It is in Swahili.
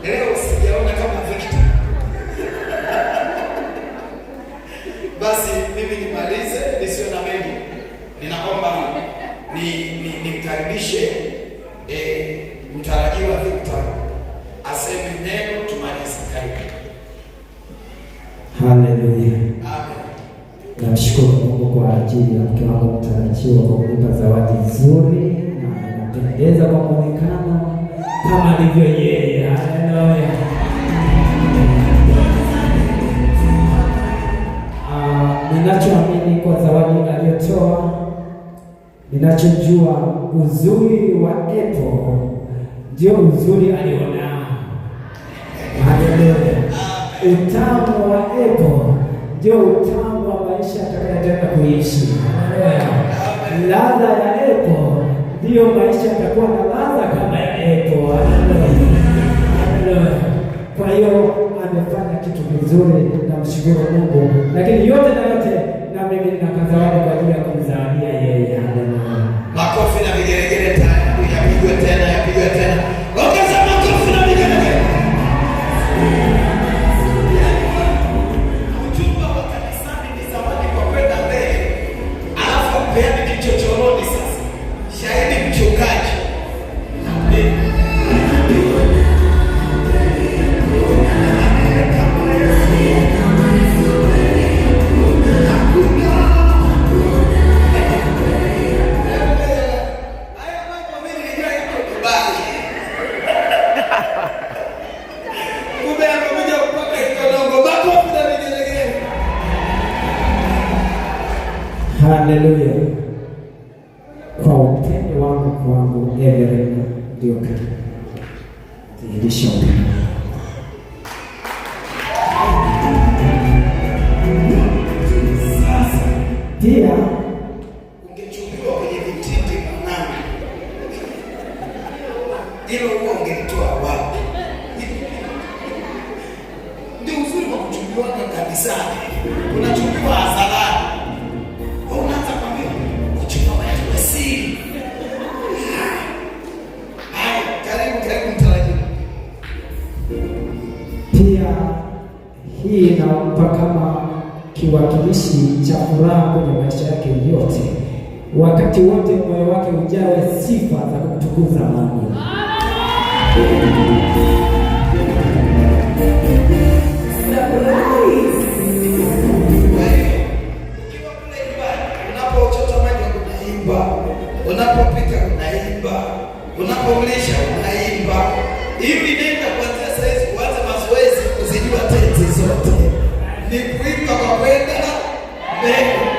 Leo sijaona kama Victor. Basi mimi nimalize nisio na mengi. Ninaomba nimkaribishe mtarajiwa Victor aseme neno tumalize. Karibu. Haleluya. Amen. Namshukuru Mungu kwa ajili ya mke wangu mtarajiwa kwa kunipa zawadi nzuri na inapendeza kwa muonekano kama alivyo yeye. Haleluya. Ninachoamini kwa zawadi aliyotoa, ninachojua uzuri wa Apple ndio uzuri alionao. Haleluya. Utamu wa Apple ndio utamu wa maisha atakayoenda kuishi. Ladha ya Apple ndio maisha atakuwa na ladha kama ya Apple. Kwa hiyo amefanya kitu kizuri, namshukuru Mungu. Lakini yote na yote, na mimi nina zawadi kwa ajili ya kumzawadia yeye. Makofi na vigelegele tena, yapigwe tena, yapigwe tena. Ongeza makofi na vigelegele. Ujumbe wa kanisani ni zawadi kwa kwenda mbele. Alafu peane kichochoroni sasa. Shahidi mchungaji. Amen. Haleluya. Kwa upendo wangu kwangu Evelyn ndio dhihirisho. Sasa pia ungechukuliwa kwenye vitindi manane. Hilo huo ungelitoa wapi? Ndio uzuri wa kuchukuliwa kanisani. Unachukuliwa hadharani. Unaanza kwambia kuchukua watu wasiri. Karibu mtarajiwa. pia hii inampa kama kiwakilishi cha furaha kwenye maisha yake yote. Wakati wote moyo wake ujawe sifa za kumtukuza Mungu. Unapopika unaimba, unapomlisha unaimba. Hivi nenda kuanzia saa hizi kuanza mazoezi kuzijua tenzi zote. Ni kuimba kwa kwenda mbele.